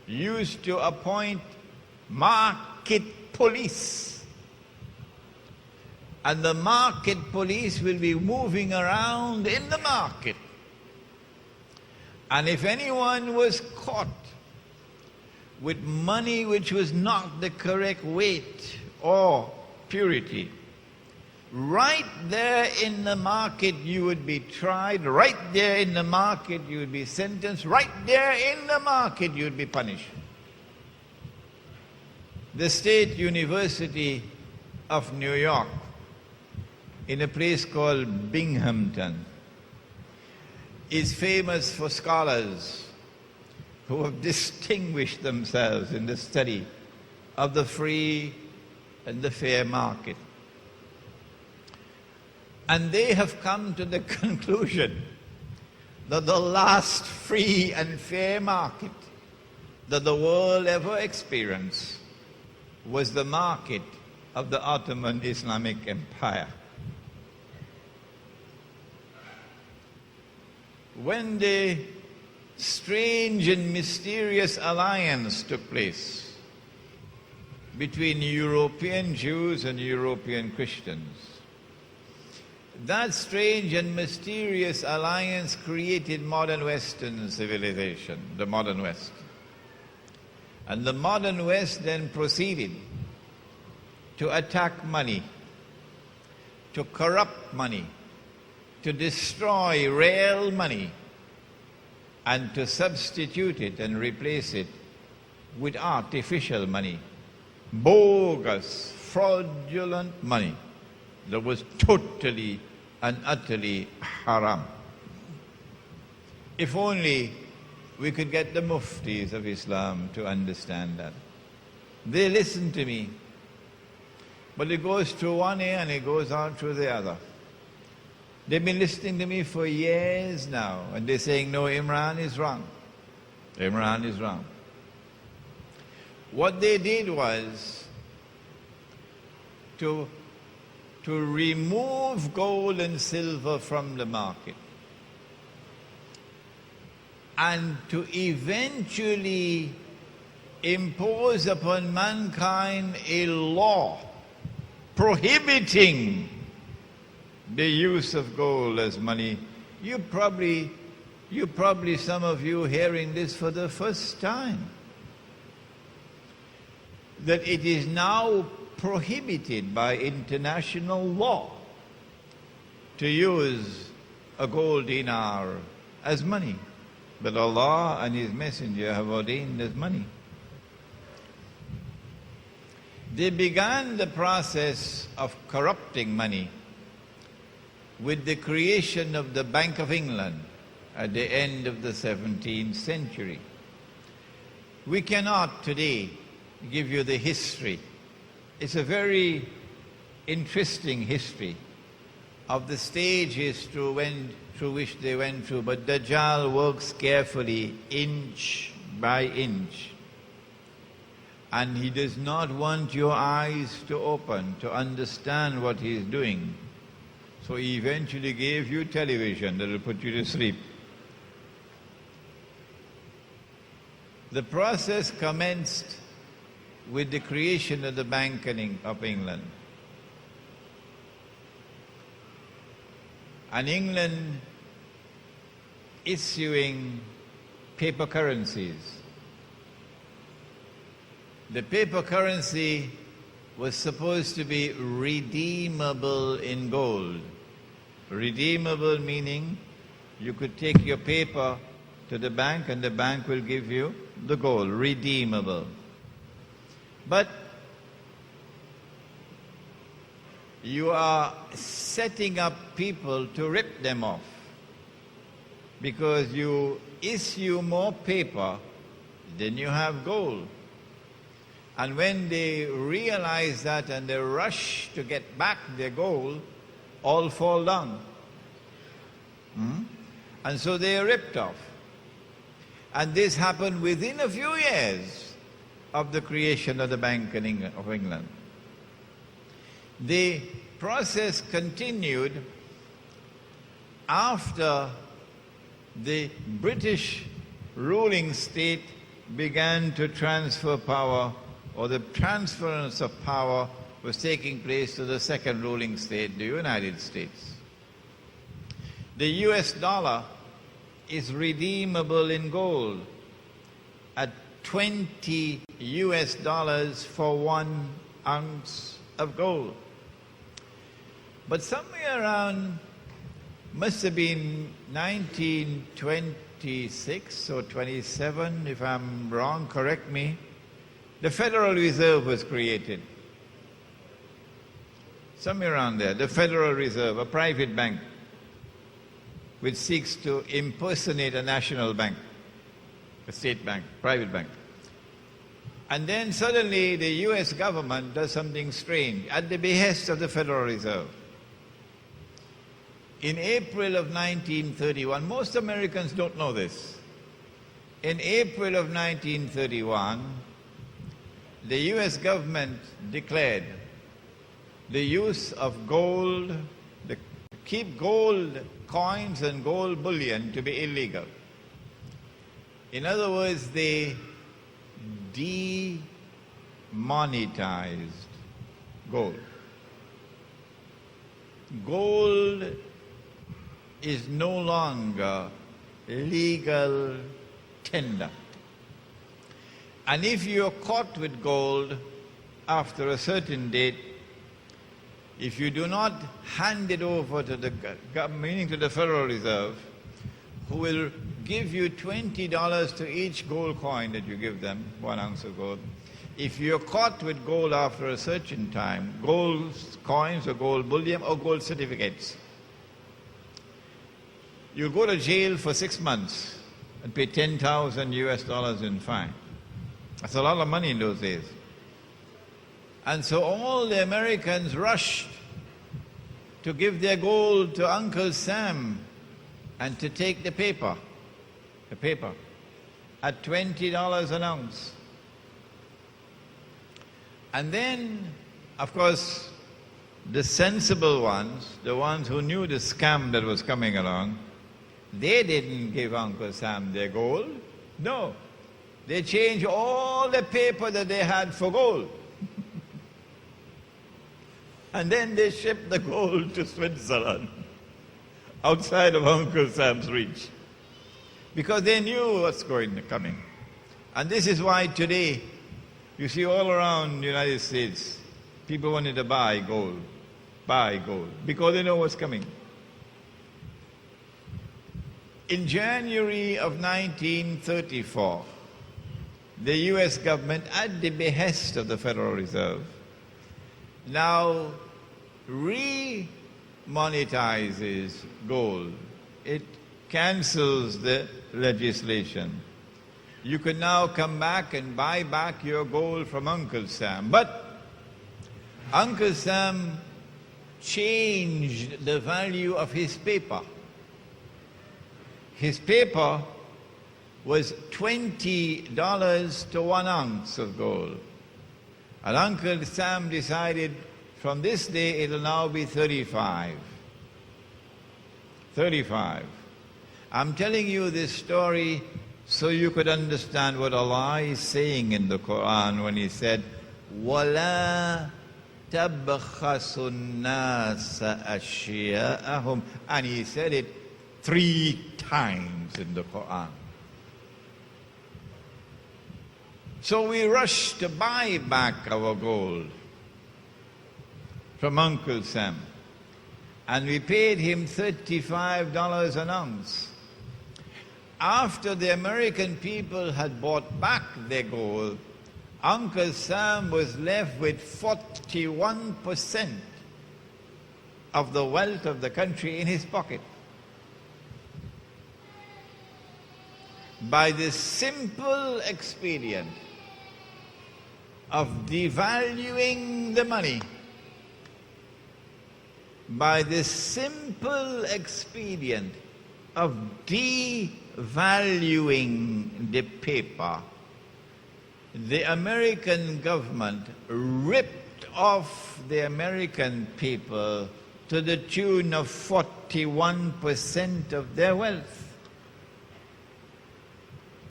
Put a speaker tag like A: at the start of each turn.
A: used to appoint market police. And the market police will be moving around in the market. And if anyone was caught with money which was not the correct weight or purity, right there in the market you would be tried, right there in the market you would be sentenced, right there in the market you would be punished. The State University of New York, in a place called Binghamton, is famous for scholars who have distinguished themselves in the study of the free and the fair market. And they have come to the conclusion that the last free and fair market that the world ever experienced was the market of the Ottoman Islamic Empire. When the strange and mysterious alliance took place between European Jews and European Christians, that strange and mysterious alliance created modern Western civilization, the modern West. And the modern West then proceeded to attack money, to corrupt money, to destroy real money, and to substitute it and replace it with artificial money, bogus, fraudulent money that was totally and utterly haram. If only we could get the muftis of Islam to understand that. They listen to me, but it goes through one ear and it goes out through the other. They've been listening to me for years now, and they're saying, no, Imran is wrong. Imran is wrong. What they did was to remove gold and silver from the market and to eventually impose upon mankind a law prohibiting the use of gold as money. You probably, some of you hearing this for the first time, that it is now prohibited by international law to use a gold dinar as money. But Allah and His Messenger have ordained as money. They began the process of corrupting money with the creation of the Bank of England at the end of the 17th century. We cannot today give you the history. It's a very interesting history of the stages through which they went through, but Dajjal works carefully, inch by inch. And he does not want your eyes to open to understand what he's doing. So he eventually gave you television that will put you to sleep. The process commenced with the creation of the Bank of England. And England issuing paper currencies. The paper currency was supposed to be redeemable in gold. Redeemable meaning you could take your paper to the bank and the bank will give you the gold. Redeemable. But you are setting up people to rip them off, because you issue more paper than you have gold. And when they realize that and they rush to get back their gold, all fall down. And so they are ripped off. And this happened within a few years of the creation of the Bank of England. The process continued after the British ruling state began to transfer power, or the transference of power was taking place to the second ruling state, the United States. The US dollar is redeemable in gold at 20 US dollars for 1 ounce of gold. But somewhere around, must have been 1926 or 27, if I'm wrong, correct me, the Federal Reserve was created. Somewhere around there, the Federal Reserve, a private bank, which seeks to impersonate a national bank, a state bank, private bank. And then suddenly the US government does something strange at the behest of the Federal Reserve. In April of 1931, most Americans don't know this. In April of 1931, the US government declared the use of gold, keep gold coins and gold bullion to be illegal. In other words, they demonetized gold. Gold is no longer legal tender. And if you're caught with gold after a certain date, if you do not hand it over to the government, meaning to the Federal Reserve, who will give you $20 to each gold coin that you give them, 1 ounce of gold. If you're caught with gold after a certain time, gold coins or gold bullion or gold certificates, you'll go to jail for 6 months and pay 10,000 US dollars in fine. That's a lot of money in those days. And so all the Americans rushed to give their gold to Uncle Sam and to take the paper at $20 an ounce. And then, of course, the sensible ones, the ones who knew the scam that was coming along, they didn't give Uncle Sam their gold. No. They changed all the paper that they had for gold. And then they shipped the gold to Switzerland, outside of Uncle Sam's reach, because they knew what's coming. And this is why today, you see all around the United States, people wanted to buy gold, because they know what's coming. In January of 1934, the US government, at the behest of the Federal Reserve, now remonetizes gold. It cancels the legislation. You can now come back and buy back your gold from Uncle Sam. But Uncle Sam changed the value of his paper. His paper was $20 to 1 ounce of gold. And Uncle Sam decided from this day it'll now be 35. 35. I'm telling you this story so you could understand what Allah is saying in the Quran when He said, وَلَا تَبْخَسُ النَّاسَ أَشْيَاءَهُمْ. And He said it 3 times in the Quran. So we rushed to buy back our gold from Uncle Sam. And we paid him $35 an ounce. After the American people had bought back their gold, Uncle Sam was left with 41% of the wealth of the country in his pocket. By the simple expedient of devaluing the money, by the simple expedient of devaluing the paper, the American government ripped off the American people to the tune of 41% of their wealth.